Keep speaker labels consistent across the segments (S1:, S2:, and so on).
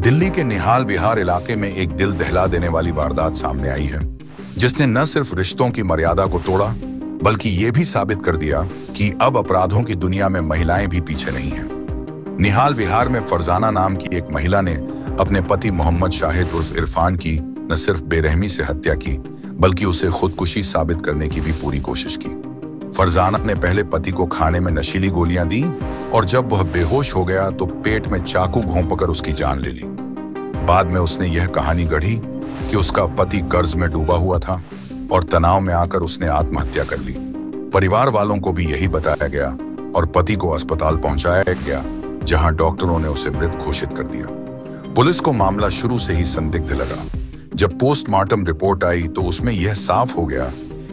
S1: दिल्ली के निहाल विहार इलाके में एक दिल दहला देने वाली वारदात सामने आई है, जिसने न सिर्फ रिश्तों की मर्यादा को तोड़ा, बल्कि ये भी साबित कर दिया कि अब अपराधों की दुनिया में महिलाएं भी पीछे नहीं हैं। निहाल विहार में फरजाना नाम की एक महिला ने अपने पति मोहम्मद शाहिद उर्फ इरफान की न सिर्फ बेरहमी से हत्या की, बल्कि उसे खुदकुशी साबित करने की भी पूरी कोशिश की। फरजाना ने पहले पति को खाने में नशीली गोलियां दी और जब वह बेहोश हो गया तो पेट में चाकू घोंपकर उसकी जान ले ली। बाद में उसने यह कहानी गढ़ी कि उसका पति कर्ज में डूबा हुआ था और तनाव में आकर उसने आत्महत्या कर ली। परिवार वालों को भी यही बताया गया और पति को अस्पताल पहुंचाया गया, जहां डॉक्टरों ने उसे मृत घोषित कर दिया। पुलिस को मामला शुरू से ही संदिग्ध लगा। जब पोस्टमार्टम रिपोर्ट आई तो उसमें यह साफ हो गया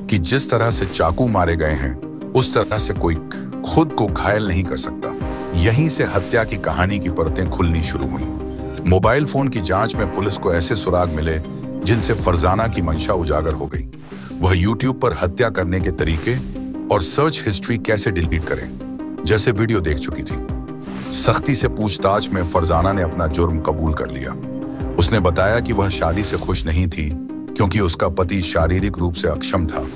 S1: कि जिस तरह से चाकू मारे गए हैं, उस तरह से कोई खुद को घायल नहीं कर सकता। यहीं से हत्या की कहानी की परतें खुलनी शुरू हुई। मोबाइल फोन की जांच में पुलिस को ऐसे सुराग मिले जिनसे फरजाना की मंशा उजागर हो गई। वह यूट्यूब पर हत्या करने के तरीके और सर्च हिस्ट्री कैसे डिलीट करें जैसे वीडियो देख चुकी थी। सख्ती से पूछताछ में फरजाना ने अपना जुर्म कबूल कर लिया। उसने बताया कि वह शादी से खुश नहीं थी क्योंकि उसका पति शारीरिक रूप से अक्षम था।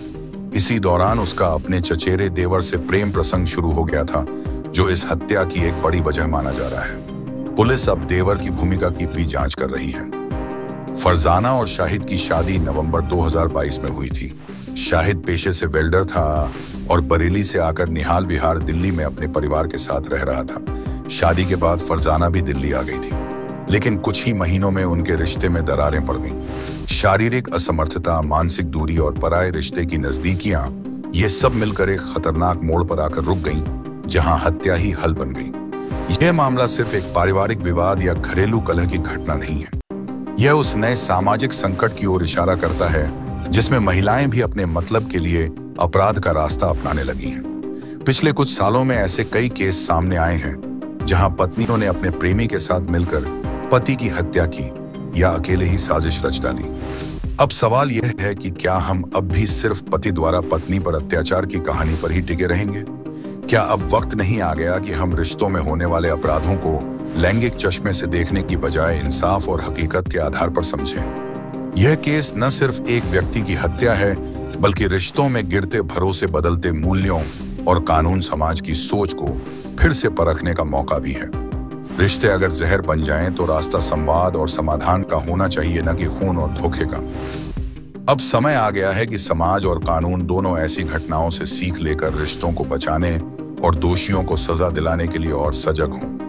S1: इसी दौरान उसका अपने चचेरे देवर से प्रेम प्रसंग शुरू हो गया था, जो इस हत्या की एक बड़ी वजह माना जा रहा है। पुलिस अब देवर की भूमिका की भी जांच कर रही है। फरजाना और शाहिद की शादी नवंबर 2022 में हुई थी। शाहिद पेशे से वेल्डर था और बरेली से आकर निहाल विहार दिल्ली में अपने परिवार के साथ रह रहा था। शादी के बाद फरजाना भी दिल्ली आ गई थी, लेकिन कुछ ही महीनों में उनके रिश्ते में दरारें पड़ गईं। शारीरिक असमर्थता, मानसिक दूरी और पराये रिश्ते की नजदीकियां, ये सब मिलकर एक खतरनाक मोड़ पर आकर रुक गईं, जहां हत्या ही हल बन गई। यह मामला सिर्फ एक पारिवारिक विवाद या घरेलू कलह की घटना नहीं है। यह उस नए सामाजिक संकट की ओर इशारा करता है जिसमें महिलाएं भी अपने मतलब के लिए अपराध का रास्ता अपनाने लगी हैं। पिछले कुछ सालों में ऐसे कई केस सामने आए हैं जहां पत्नियों ने अपने प्रेमी के साथ मिलकर पति की हत्या की या अकेले ही साजिश रच डाली। अब सवाल यह है कि क्या हम अब भी सिर्फ पति द्वारा पत्नी पर अत्याचार की कहानी पर ही टिके रहेंगे? क्या अब वक्त नहीं आ गया कि हम रिश्तों में होने वाले अपराधों को लैंगिक चश्मे से देखने की बजाय इंसाफ और हकीकत के आधार पर समझें? यह केस न सिर्फ एक व्यक्ति की हत्या है, बल्कि रिश्तों में गिरते भरोसे, बदलते मूल्यों और कानून समाज की सोच को फिर से परखने का मौका भी है। रिश्ते अगर जहर बन जाएं तो रास्ता संवाद और समाधान का होना चाहिए, न कि खून और धोखे का। अब समय आ गया है कि समाज और कानून दोनों ऐसी घटनाओं से सीख लेकर रिश्तों को बचाने और दोषियों को सजा दिलाने के लिए और सजग हों।